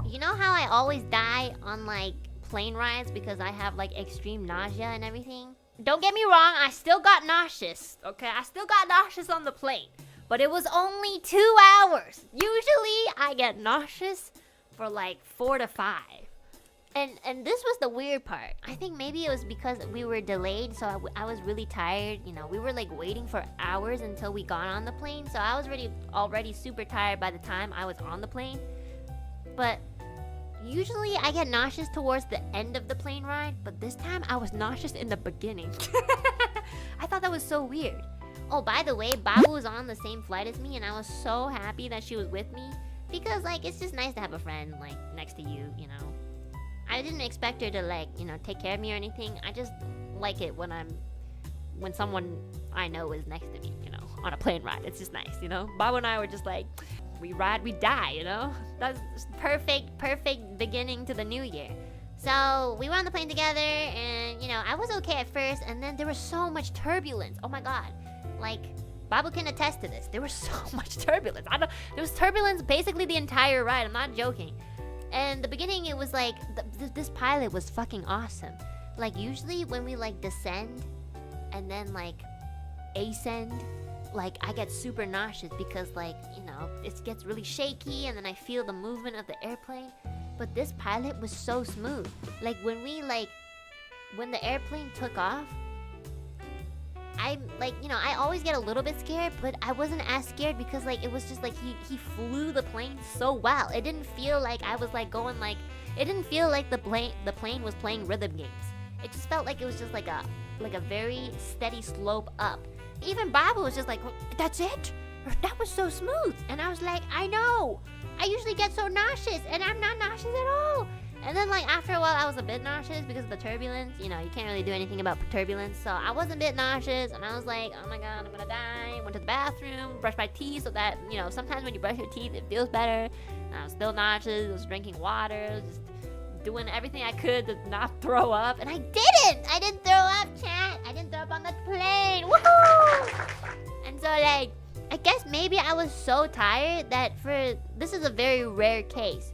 You know how I always die on like plane rides because I have like extreme nausea and everything? Don't get me wrong, I still got nauseous, okay? I still got nauseous on the plane. But it was only 2 hours. Usually I get nauseous for like 4 to 5. And this was the weird part. I think maybe it was because we were delayed, so I was really tired. You know, we were like waiting for hours until we got on the plane. So I was already super tired by the time I was on the plane. But usually I get nauseous towards the end of the plane ride, but this time I was nauseous in the beginning. I thought that was so weird. Oh, by the way, Babu was on the same flight as me, and I was so happy that she was with me. Because, like, it's just nice to have a friend, like, next to you, you know. I didn't expect her to, like, you know, take care of me or anything. I just like it when someone I know is next to me, you know, on a plane ride. It's just nice, you know. Babu and I were just like, we ride, we die, you know. That's perfect beginning to the new year. So we were on the plane together, and, you know, I was okay at first, and then there was so much turbulence. Oh my god. Like, Babu can attest to this. There was so much turbulence. There was turbulence basically the entire ride. I'm not joking. And the beginning, it was like, this pilot was fucking awesome. Like, usually when we, like, descend and then, like, ascend, like, I get super nauseous because, like, you know, it gets really shaky and then I feel the movement of the airplane. But this pilot was so smooth. Like, when the airplane took off, I'm like, you know, I always get a little bit scared, but I wasn't as scared because, like, it was just like he flew the plane so well. It didn't feel like I was like going like, it didn't feel like the plane was playing rhythm games. It just felt like it was just like a very steady slope up. Even Babu was just like, that's it? That was so smooth. And I was like, I know. I usually get so nauseous, and I'm not nauseous at all. And then, like, after a while, I was a bit nauseous because of the turbulence. You know, you can't really do anything about turbulence. So I was a bit nauseous, and I was like, oh my god, I'm gonna die. Went to the bathroom, brushed my teeth so that, you know, sometimes when you brush your teeth, it feels better. And I was still nauseous. I was drinking water, just doing everything I could to not throw up. And I didn't! I didn't throw up, chat! I didn't throw up on the plane! Woohoo! And so, like, I guess maybe I was so tired that this is a very rare case.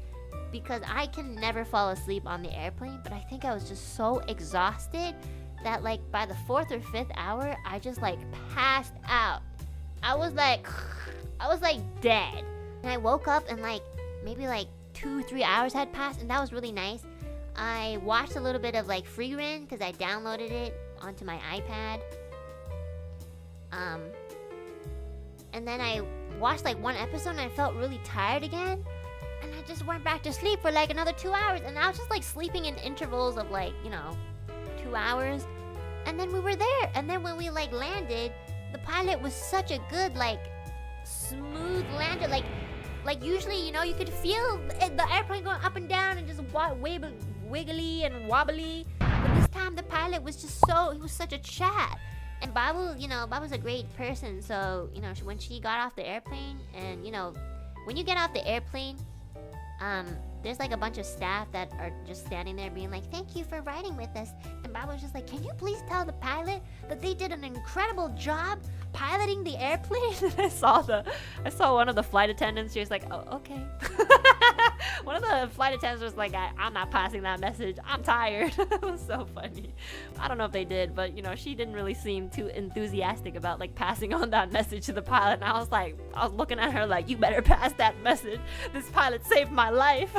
Because I can never fall asleep on the airplane, but I think I was just so exhausted that, like, by the 4th or 5th hour, I just, like, passed out. I was like dead. And I woke up and, like, maybe like 2-3 hours had passed, and that was really nice. I watched a little bit of, like, Freerin because I downloaded it onto my iPad. And then I watched, like, one episode and I felt really tired again. And I just went back to sleep for like another 2 hours. And I was just like sleeping in intervals of like, you know, 2 hours. And then we were there. And then when we like landed, the pilot was such a good, like, smooth lander. Like usually, you know, you could feel the airplane going up and down and just wiggly and wobbly. But this time the pilot was just he was such a chat. And Babu, you know, Babu's a great person. So, you know, when she got off the airplane and, you know, when you get off the airplane, there's like a bunch of staff that are just standing there being like, thank you for riding with us. And Bob was just like, can you please tell the pilot that they did an incredible job piloting the airplane? I saw one of the flight attendants. She was like, oh, okay. One of the flight attendants was like, I'm not passing that message. I'm tired. It was so funny. I don't know if they did, but, you know, she didn't really seem too enthusiastic about like passing on that message to the pilot. And I was looking at her like, you better pass that message. This pilot saved my life.